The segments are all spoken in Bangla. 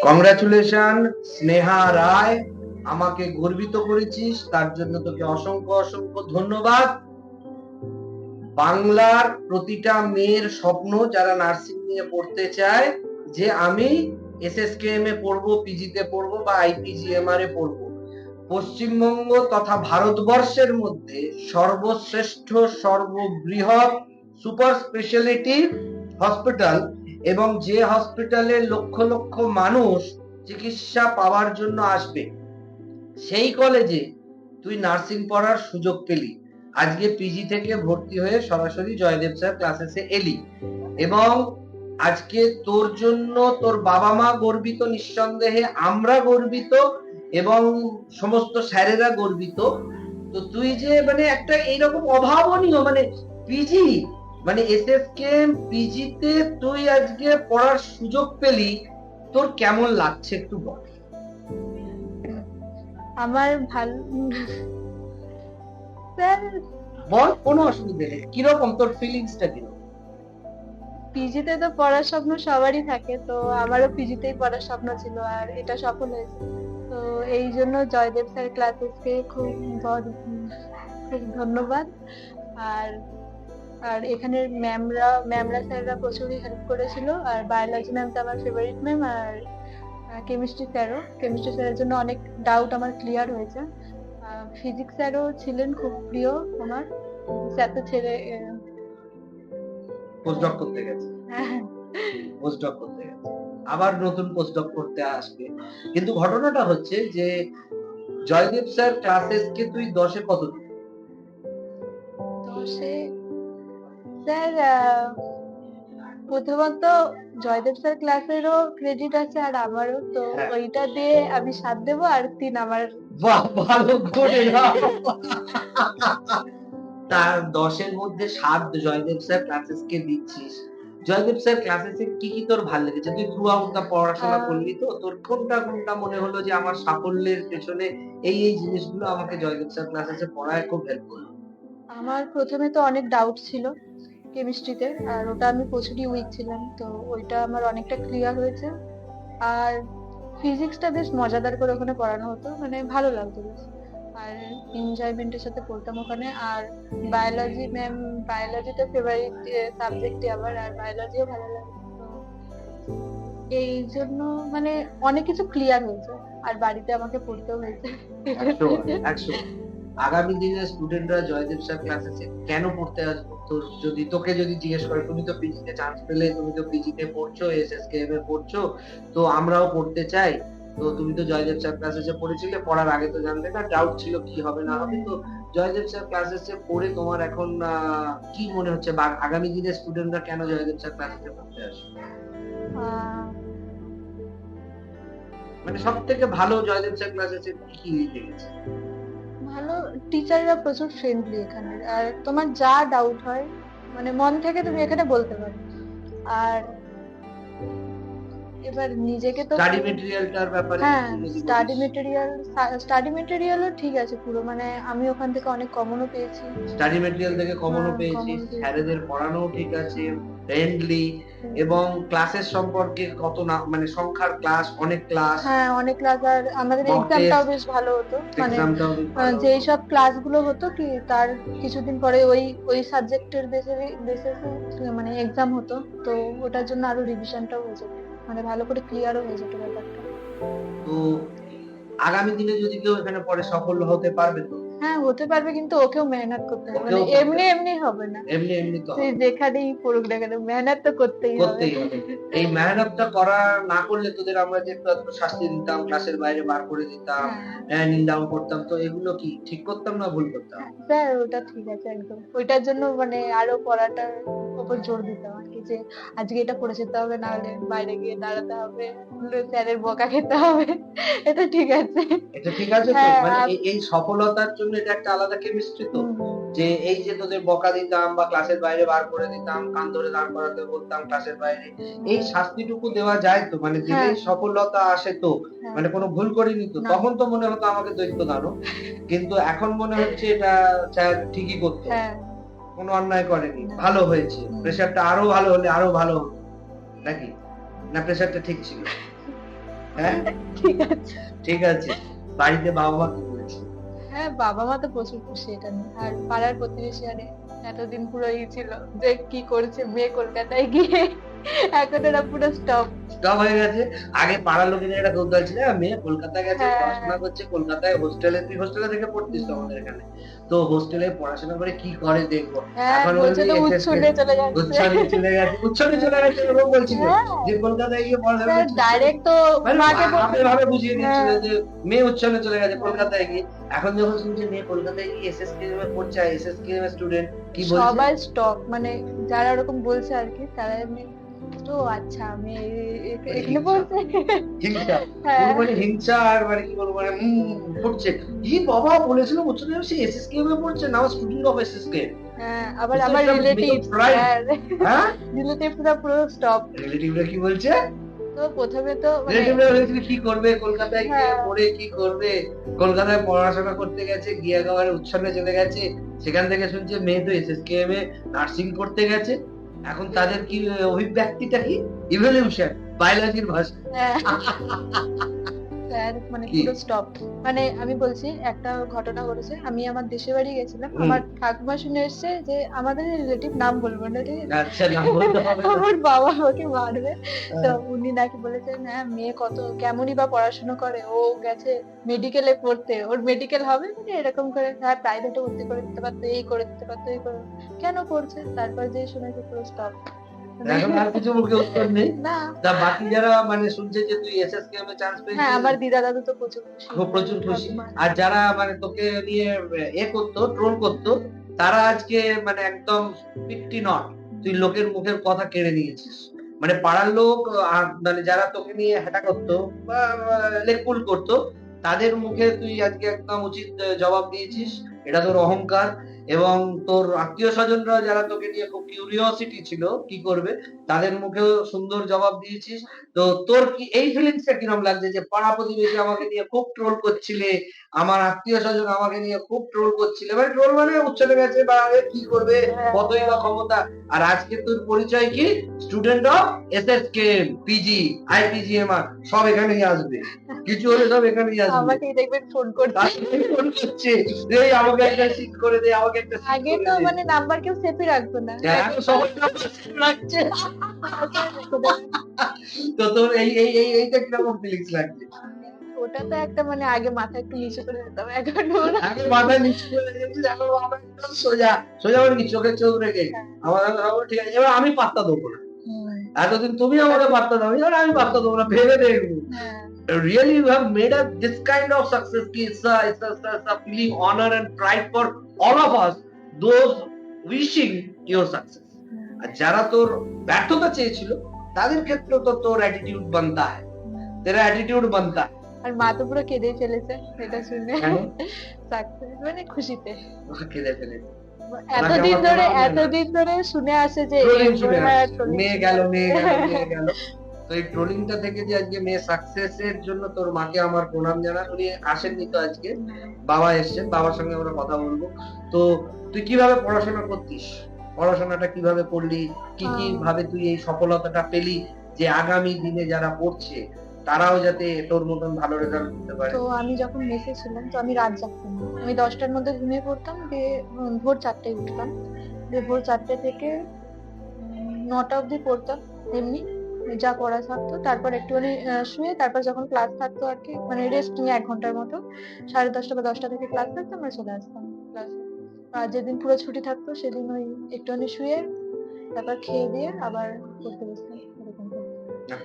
কংগ্রাচুলেশন স্নেহা রায়, আমাকে গর্বিত করেছিস, তার জন্য তোকে অসংখ্য অসংখ্য ধন্যবাদ। বাংলার প্রতিটা মেয়ের স্বপ্ন যারা নার্সিং নিয়ে পড়তে চায় যে আমি এসএসকেএম এ পড়বো, পিজিতে পড়বো বা আইপিজিএমআর এ পড়বো। পশ্চিমবঙ্গ তথা ভারতবর্ষের মধ্যে সর্বশ্রেষ্ঠ সর্ববৃহৎ সুপার স্পেশালিটি হসপিটাল এবং যে হসপিটালে লক্ষ লক্ষ মানুষ চিকিৎসা পাওয়ার জন্য আসবে, সেই কলেজে তুই নার্সিং পড়ার সুযোগ পেলি। আজকে পিজি থেকে ভর্তি হয়ে সরাসরি জয়দেব স্যার ক্লাসেসে এলি এবং আজকে তোর জন্য তোর বাবা মা গর্বিত, নিঃসন্দেহে আমরা গর্বিত এবং সমস্ত স্যারেরা গর্বিত। তো তুই যে মানে একটা এইরকম অভাবনীয় মানে পিজি মানে এসএসকেএম পিজিতে তুই আজকে পড়ার সুযোগ পেলি, তোর কেমন লাগছে একটু বল। আমার ভালো স্যার, বল, কোনো অসুবিধা নেই। কিরকম তোর ফিলিংসটা কিরকম? পিজিতে তো পড়ার স্বপ্ন সবারই থাকে, তো আমারও পিজিতেই পড়ার স্বপ্ন ছিল আর এটা সফল হয়েছে। তো এই জন্য জয়দেব স্যার ক্লাসেসকে খুব ধন্যবাদ। আর আর এখানের ম্যামরা স্যাররা প্রচুরই হেল্প করেছিল। আর বায়োলজি ম্যাম তো আমার ফেভারিট ম্যাম। আর কেমিস্ট্রি স্যারের জন্য অনেক ডাউট আমার ক্লিয়ার হয়েছে। ফিজিক্স স্যারও ছিলেন খুব প্রিয় আমার। স্যার তো ছেড়ে পোস্টডক করতে গেছে, পোস্টডক করতে গেছে, আবার নতুন পোস্টডক করতে আসবে। কিন্তু ঘটনাটা হচ্ছে যে জয়দেব স্যার ক্লাসেসকে তুই 10-এ কত দিবি? 10-এ স্যার প্রথমত জয়দেব স্যার ক্লাসেরও ক্রেডিট আছে আর আমারও, তো হ্যাঁ। ওইটা দিয়ে আমি 7 দেবো আর 3 আমার। বাহ, ভালো করে না। তার 10-এর মধ্যে 7 জয়দেব স্যার ক্লাসেসকে দিচ্ছিস। জয়দেব স্যার ক্লাসেসে কি কি তোর ভালো লেগেছে? তুই থ্রু আউট দা পড়াশোনা করলি তো, তোর কোনটা কোনটা মনে হলো যে আমার সাফল্যের পেছনে এই জিনিসগুলো আমাকে জয়দেব স্যার ক্লাসেসে পড়ায় খুব হেল্প করলো? আমার প্রথমে তো অনেক ডাউট ছিল কেমিস্ট্রিতে, আর ওটা আমি প্রচুরই উইক ছিলাম, তো ওইটা আমার অনেকটা ক্লিয়ার হয়েছে। আর ফিজিক্সটা বেশ মজাদার করে ওখানে পড়ানো হতো, মানে ভালো লাগতো বেশ। আর এনজয়মেন্টের সাথে পড়তাম ওখানে। আর বায়োলজি তো ফেভারিট সাবজেক্টই আমার, আর বায়োলজিও ভালো লাগে। তো এই জন্য মানে অনেক কিছু ক্লিয়ার হয়েছে, আর বাড়িতে আমাকে পড়তেও হয়েছে। 100 আগামী দিনে স্টুডেন্টরা জয়দেব স্যার ক্লাসেসে কেন পড়তে আসবে? তোর যদি তোকে যদি জিজ্ঞেস করে, তুমি তো পিজিতে চান্স পেলে, তুমি তো পিজিতে পড়ছো, এসএসকেএম এ পড়ছো, তো আমরাও পড়তে চাই, তো তুমি তো জয়দেব স্যার ক্লাসেসে পড়েছিলে, পড়ার আগে তো জানতে না, ডাউট ছিল কি হবে না হবে, তো জয়দেব স্যার ক্লাসেসে পড়ে তোমার এখন কি মনে হচ্ছে বা আগামী দিনে স্টুডেন্টরা কেন জয়দেব স্যার ক্লাসেসে পড়তে আসবে? মানে সব থেকে ভালো জয়দেব স্যার ক্লাসেসে কি লেগেছে? ভালো, টিচাররা প্রচুর ফ্রেন্ডলি এখানে। আর তোমার যা ডাউট হয় মানে মন থেকে তুমি এখানে বলতে পারো। আর এবার নিজেকে তো স্টাডি মেটেরিয়ালটার ব্যাপারে হ্যাঁ, স্টাডি মেটেরিয়ালও ঠিক আছে পুরো, মানে আমি ওখান থেকে অনেক কমনও পেয়েছি। স্টাডি মেটেরিয়াল থেকে কমনও হ্যাঁ, পেয়েছি, common পেয়েছি। স্যারেদের পড়ানো ঠিক আছে, ফ্রেন্ডলি, এবং ক্লাসের সম্পর্কে কত না মানে সংখ্যার ক্লাস, অনেক ক্লাস, হ্যাঁ, অনেক ক্লাস। আর আমাদের mock এক্সামটাও test, বেশ ভালো হতো, মানে এক্সামটাও বেশ ভালো হতো। যেই সব ক্লাসগুলো হতো কি তার কিছুদিন পরে ওই সাবজেক্টের বেসিসে মানে এক্সাম হতো, তো ওটার জন্য আরো রিভিশনটাও হয়ে যেত, মানে ভালো করে ক্লিয়ারও হয়ে যেত ব্যাপারটা। তো আগামী দিনে যদি কেউ এখানে পড়ে সফল হতে পারবে তো? হ্যাঁ, হতে পারবে, কিন্তু ওকেও মেহনত করতে হবে, মানে ওকেও করতে এমনি হবে। এমনি হবে না। এমনি এমনি তো তুই হবে। যেখানেই পড়ুক না কেন মেহনত তো করতেই হবে। করতেই হবে। এই মেহনতটা করা না করলে তোদের আমরা যে একটু আধটু শাস্তি দিতাম, ক্লাসের বাইরে বার করে দিতাম, হ্যাঁ, নিন ডাউন করতাম, তো এগুলো কি ঠিক করতাম না ভুল করতাম? স্যার ওটা ঠিক আছে একদম। ওইটার জন্য মানে আরো পড়াটার উপর জোর দিতাম আর কি, যে আজকে এটা পড়ে যেতে হবে, না হলে বাইরে গিয়ে দাঁড়াতে হবে, স্যারের বকা খেতে হবে। এটা ঠিক আছে। এটা ঠিক আছে তো? হ্যাঁ, মানে এই সফলতার জন্য এটা একটা আলাদা কেমিস্ট্রি তো? হুম, হুম। যে এই যে তোদের বকা দিতাম বা ক্লাসের বাইরে বার করে দিতাম, কান ধরে দাঁড় করাতে বলতাম ক্লাসের বাইরে, এই শাস্তিটুকু দেওয়া যায় তো? মানে দিলেই হ্যাঁ, সফলতা আসে তো? হ্যাঁ, মানে কোনো ভুল করিনি তো? না। তখন তো মনে হতো আমাকে দৈত্য দানব, কিন্তু এখন মনে হচ্ছে এটা স্যার ঠিকই করতো, হ্যাঁ, কোনো অন্যায় করেনি, না। ভালো হয়েছে। হুম। প্রেশারটা আরো ভালো হলে আরো ভালো হতো নাকি? না প্রেশারটা ঠিক ছিল? হ্যাঁ ঠিক আছে। ঠিক আছে, বাড়িতে বাবা মা কি বলছে? হ্যাঁ, বাবা মা তো প্রচুর খুশি এটা নিয়ে। আর পাড়ার প্রতিবেশী আরে এতদিন পুরো ছিল যে কি করছে মেয়ে কলকাতায় গিয়ে, এখন এরা পুরো স্টপ। স্টপ হয়ে গেছে। আগে পাড়ার লোকেদের একটা কৌতূহল ছিল, মেয়ে কলকাতায় গেছে হ্যাঁ। পড়াশোনা করছে, কলকাতায় হোস্টেলে, তুই হোস্টেলে থেকে পড়তিস তো হুম। আমাদের এখানে, তো হোস্টেলে পড়াশোনা করে কি করে দেখবো। হ্যাঁ, এখন বলছে বলবি তো এসএসকে উচ্ছন্নে চলে যাচ্ছে। উচ্ছন্নে চলে গেছে, উচ্ছন্নে চলে গেছে এরকম বলছিল হ্যাঁ, যে কলকাতায় গিয়ে পড়াশোনা করছে উচ্ছন্নে। ডাইরেক্ট তো মানে মাকে বলবে। আপনি ভাবে বুঝিয়ে দিচ্ছিল হ্যাঁ, যে মেয়ে উচ্ছন্নে চলে গেছে হ্যাঁ। কলকাতায় গিয়ে। এখন যখন শুনছে মেয়ে কলকাতায় গিয়ে এসএসকেএম এ পড়ছে, এসএসকেএম এর স্টুডেন্ট, কি বলছে? সবাই স্টক, মানে যারা ওরকম বলছে আর কি, তারা এমনি তো আচ্ছা আমি মানে এখানে হিংসা, বলছে। হিংসা, পুরো হ্যাঁ, মানে হিংসা। আর মানে কি বলবো, মানে পড়ছে। ই বাবা বলেছিল উচ্চতর সে এসএসকেএম এ পড়ছে, নাও স্টুডেন্ট অফ এসএসকেএম। হ্যাঁ, আবার This is আমার the রিলেটিভ। biggest pride. হ্যাঁ, হ্যাঁ রিলেটিভরা পুরো স্টপ। রিলেটিভরা কি বলছে? তো প্রথমে তো মানে রিলেটিভরা বলেছিল কি করবে কলকাতায় গিয়ে হ্যাঁ, পড়ে, কি করবে, কলকাতায় পড়াশোনা করতে গেছে, গিয়ে একেবারে উচ্ছন্নে চলে গেছে। সেখান থেকে শুনছে মেয়ে তো এসএসকেএম এ নার্সিং করতে গেছে। এখন তাদের কি অভিব্যক্তিটা কি, ইভলিউশন, বায়োলজির ভাষা। হ্যাঁ, স্যার মানে কি? পুরো স্টপ। মানে আমি বলছি একটা ঘটনা ঘটেছে, আমি আমার দেশের বাড়ি গেছিলাম, হুম। আমার ঠাকুমা শুনে এসছে যে আমাদের রিলেটিভ, নাম বলবো না ঠিক আছে, আচ্ছা, নাম বলতে হবে না। আমার বাবা আমাকে মারবে। তো হ্যাঁ। উনি নাকি বলেছেন হ্যাঁ মেয়ে কত কেমনই বা পড়াশোনা করে, ও গেছে মেডিকেলে পড়তে, ওর মেডিকেল হবে, মানে এরকম করে হ্যাঁ প্রাইভেটে ভর্তি করে দিতে পারতো, এই করে দিতে পারতো, এই করে, কেন করছে, তারপর যে শুনেছি পুরো স্টপ। এখন আর কিছু মুখে উত্তর নেই। না। তা বাকি যারা মানে শুনছে যে তুই এসএসকেএম এ চান্স হ্যাঁ, পেয়েছিস, আমার দিদা দাদু তো প্রচুর খুশি। খুব প্রচুর খুশি। ঠাকুমা। আর যারা মানে তোকে নিয়ে করতো, ট্রোল করতো, তারা আজকে মানে একদম পিকটি নট, তুই লোকের মুখের কথা কেড়ে নিয়েছিস। মানে পাড়ার লোক মানে যারা তোকে নিয়ে হেটা করতো বা লেকপুল করতো, তাদের মুখে তুই আজকে একদম উচিত জবাব দিয়েছিস। এটা তোর অহংকার। এবং তোর আত্মীয় স্বজনরা যারা তোকে নিয়ে খুব কিউরিওসিটি ছিল কি করবে, তাদের মুখেও সুন্দর জবাব দিয়েছিস। তো তোর কি এই ফিলিংসটা কিরকম লাগছে যে পাড়া প্রতিবেশী আমাকে নিয়ে খুব ট্রোল করছিলে, আমার আত্মীয় স্বজন আমাকে নিয়ে খুব ট্রোল করছিলে, মানে ট্রোল মানে উচ্ছেদে গেছে বা এ কি করবে, কতই বা ক্ষমতা, আর আজকে তোর পরিচয় কি, স্টুডেন্ট অফ এসএসকেএম, পিজি, আইপিজিএমআর, সব এখানেই আসবে, কিছু হলে সব এখানেই আসবে। আমাকেই দেখবেন ফোন করছে। তারপরে ফোন করছে, এই আমাকে একটা সিট করে দে, আমাকে একটা সিট আগে করে তো দে। মানে নাম্বার কেউ সেভই রাখতো না, হ্যাঁ, এখন এখন সবাই number save রাখছে। তারপরে রেখে দেবে। তো তোর এইটা কিরকম ফিলিংস লাগছে? ওটা তো একটা মানে আগে মাথা একটু নিচু করে দিতাম, এখন ওরা আগে মাথা নিচু করে দিয়েছিস, এখন মাথা একদম সোজা। সোজা মানে কি, চোখে চোখ রেখে আমার ঠিক আছে, এবার আমি পাত্তা দেবো না। হুম, এতদিন তুমি আমাকে পাত্তা দাও, এবার আমি পাত্তা দেবো না, ভেবে দেখবো। হ্যাঁ, Really you have made a this kind of success ki it's a feeling honor and pride for all of us, those wishing your success. হুম, আর যারা তোর ব্যর্থতা চেয়েছিল তাদের ক্ষেত্রে তো তোর অ্যাটিটিউড বানতা है, হুম। तेरा অ্যাটিটিউড বানতা है। আর মা তো পুরো কেঁদেই ফেলেছে এটা শুনে, কেন? সাকসেস মানে খুশিতে। কেঁদে ফেলে এতদিন আমার ধরে প্রণাম জানাই। এতদিন ধরে শুনে আসে যে ট্রোলিং শুনে হ্যাঁ, আসছে, trolling মেয়ে শুনে গেল, আসছে। মেয়ে গেল, মেয়ে গেল। তো এই ট্রোলিংটা থেকে যে আজকে মেয়ে সাকসেসের জন্য তোর মাকে আমার প্রণাম জানান। উনি আসেননি তো আজকে, বাবা এসছেন, বাবার সঙ্গে আমরা কথা বলবো। তো তুই কিভাবে পড়াশোনা করতিস, পড়াশোনাটা কিভাবে করলি, কি কি ভাবে তুই এই সফলতাটা পেলি, যে আগামী দিনে যারা পড়ছে তারাও যাতে তোর মতন ভালো রেজাল্ট করতে পারে? তো আমি যখন মেসে ছিলাম তো আমি রাত জাগতাম না, আমি 10টার মধ্যে ঘুমিয়ে পড়তাম, দিয়ে ভোর 4টায় উঠতাম, দিয়ে ভোর 4টে থেকে 9টা অবধি পড়তাম এমনি যা পড়া থাকতো, তারপর একটুখানি শুয়ে, তারপর যখন ক্লাস থাকতো আর কি, মানে রেস্ট নিয়ে 1 ঘন্টার মতো 10:30 বা 10টা থেকে ক্লাস থাকতো, আমরা চলে আসতাম ক্লাসে। আর যেদিন পুরো ছুটি থাকতো সেদিন ওই একটুখানি শুয়ে তারপর খেয়ে দিয়ে আবার পড়তে বসতাম, এরকম করে।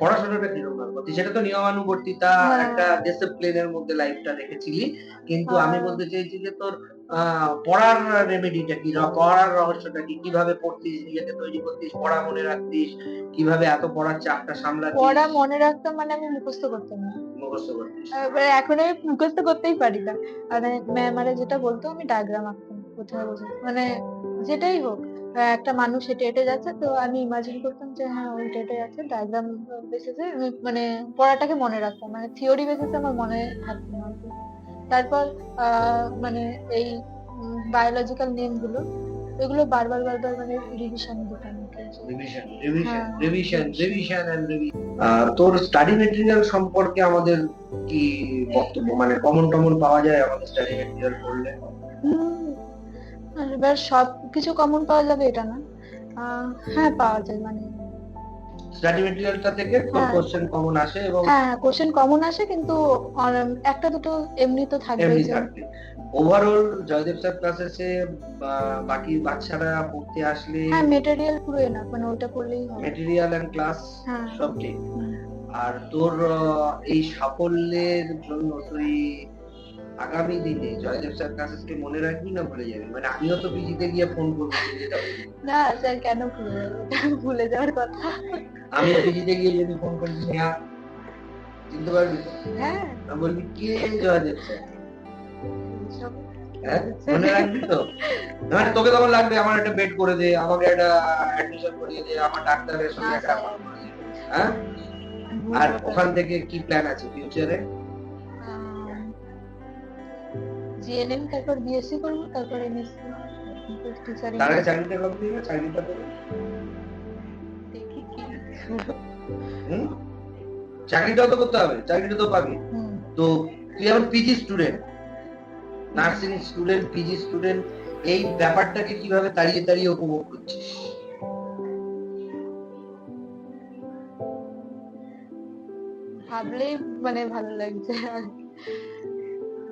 পড়াশোনাটা কিরকম করতি, সেটা তো নিয়মানুবর্তিতা, হ্যাঁ, একটা ডিসিপ্লিনের মধ্যে লাইফটা রেখেছিলি, কিন্তু আমি হ্যাঁ। বলতে চাইছি যে তোর পড়ার রেমেডিটা কি, পড়ার রহস্যটা কি, কিভাবে পড়তিস, নিজেকে তৈরি করতিস, পড়া মনে রাখতিস, কিভাবে এত পড়ার চাপটা সামলাতিস, পড়া মনে রাখতাম মানে আমি মুখস্থ করতাম না। মুখস্থ করতিস? এবার এখন আমি মুখস্থ করতেই পারি না। মানে ম্যাম আরে যেটা বলতো আমি ডায়াগ্রাম আঁকতাম কোথায় বসে। মানে যেটাই হোক, একটা মানুষ হেঁটে হেঁটে যাচ্ছে, তো আমি ইমাজিন করতাম যে হ্যাঁ ও হেঁটে হেঁটে যাচ্ছে, ডায়াগ্রাম বেসিসে আমি মানে পড়াটাকে মনে রাখতাম, মানে থিওরি বেসিসে আমার মনে থাকতো না আরকি। তারপর মানে এই বায়োলজিক্যাল নেম গুলো, এগুলো বারবার বারবার মানে রিভিশন দিতাম ওকে। রিভিশন হ্যাঁ, রিভিশন রিভিশন এন্ড তোর স্টাডি মেটেরিয়াল সম্পর্কে আমাদের কি বক্তব্য, মানে কমন টমন পাওয়া যায় আমাদের স্টাডি মেটেরিয়াল পড়লে? হুম, আর এবার সবকিছু কমন পাওয়া যাবে এটা না। হ্যাঁ, পাওয়া যায়, মানে স্টাডি মেটেরিয়ালটা থেকে তোর হ্যাঁ, কোশ্চেন কমন আসে এবং হ্যাঁ, কোশ্চেন কমন আসে, কিন্তু একটা দুটো এমনি তো থাকবেই এমনি যে। থাকবে। ওভারঅল জয়দেব স্যার ক্লাসেসে বাকি বাচ্চারা পড়তে আসলে হ্যাঁ, মেটেরিয়াল পুরো এনাফ, মানে ওটা পড়লেই হবে। মেটেরিয়াল এন্ড ক্লাস হ্যাঁ। সব ঠিক। হুম। আর তোর এই সাফল্যের জন্য তুই আগামী দিনে জয়দেব স্যার ক্লাসেসকে মনে রাখবি না ভুলে যাবি? মানে আমিও তো পিজিতে গিয়ে ফোন করবো, তুই যেটা বললি। না স্যার, কেন ভুলে যাবো? এটা ভুলে যাওয়ার কথা। আমি পিজিতে গিয়ে যদি ফোন করি, স্নেহা, চিনতে পারবি তো? হ্যাঁ, আমি বলবি কে জয়দেব স্যার? সব হ্যাঁ, মনে রাখবি তো? মানে তোকে তখন লাগবে আমার একটা বেড করে দে, আমাকে একটা অ্যাডমিশন করিয়ে দে, আমার ডাক্তারের না সঙ্গে একটা স্যার, হ্যাঁ। আর ভুলবো ওখান না। থেকে কি প্ল্যান আছে ফিউচারে? জিএনএম, তারপর বিএসসি করবো, তারপর এমএসসি টিচারিং। তার আগে চাকরিটা কমপ্লিট হবে, চাকরিটা পেলে দেখি কি। হুম, চাকরিটাও তো করতে হবে, চাকরিটা তো পাবি। হুম। তো তুই এখন PG student, nursing student, PG student, এই ব্যাপারটাকে কিভাবে তাড়িয়ে তাড়িয়ে উপভোগ করছিস? ভাবলেই মানে ভালো লাগছে আর কি।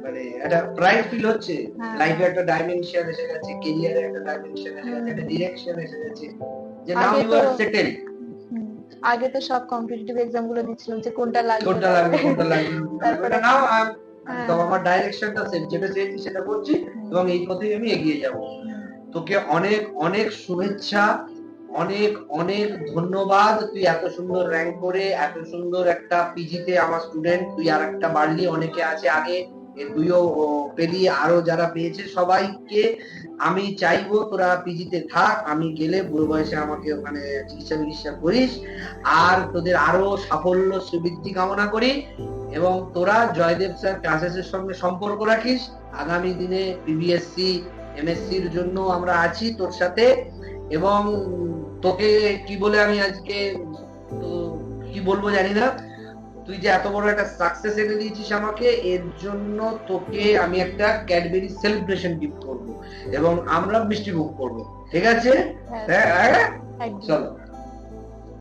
মানে একটা প্রাইড ফিল হচ্ছে, হ্যাঁ। লাইফে একটা ডাইমেনশন এসে গেছে, ক্যারিয়ারে একটা ডাইমেনশন এসে গেছে, একটা ডিরেকশন এসে গেছে, যে নাও আগে ইউ তো আর সেটেল। হুম, আগে তো সব কম্পিটিটিভ এক্সাম গুলো দিচ্ছিলাম যে কোনটা লাগবে কোনটা লাগবে কোনটা লাগবে, তারপরে নাও হ্যাঁ। তো আমার ডাইরেকশনটা সেট, যেটা চেয়েছি সেটা করছি এবং এই পথেই আমি এগিয়ে যাব। তোকে অনেক অনেক শুভেচ্ছা, অনেক অনেক ধন্যবাদ। তুই এত সুন্দর র্যাঙ্ক করে এত সুন্দর একটা পিজিতে আমার স্টুডেন্ট, তুই আর একটা বাড়লি, অনেকে আছে আগে তুইও পেলি, আরো যারা পেয়েছে সবাইকে আমি চাইবো তোরা পিজিতে থাক, আমি গেলে বুড়ো বয়সে আমাকে ওখানে চিকিৎসা করিস, আর তোদের আরো সাফল্য সুবৃদ্ধি কামনা করি। এবং তোরা জয়দেব স্যার ক্লাসেসের সঙ্গে সম্পর্ক রাখিস। আগামী দিনে পিবিএসসি এমএসসির জন্য আমরা আছি তোর সাথে। এবং তোকে কি বলে আমি আজকে কি বলবো জানি না, তুই যে এত বড় একটা সাকসেস এনে দিয়েছিস আমাকে, এর জন্য তোকে আমি একটা ক্যাডবেরি সেলিব্রেশন গিফট করব এবং আমরা মিষ্টি মুখ করব, ঠিক আছে? হ্যাঁ, হ্যাঁ, একদম। চলো।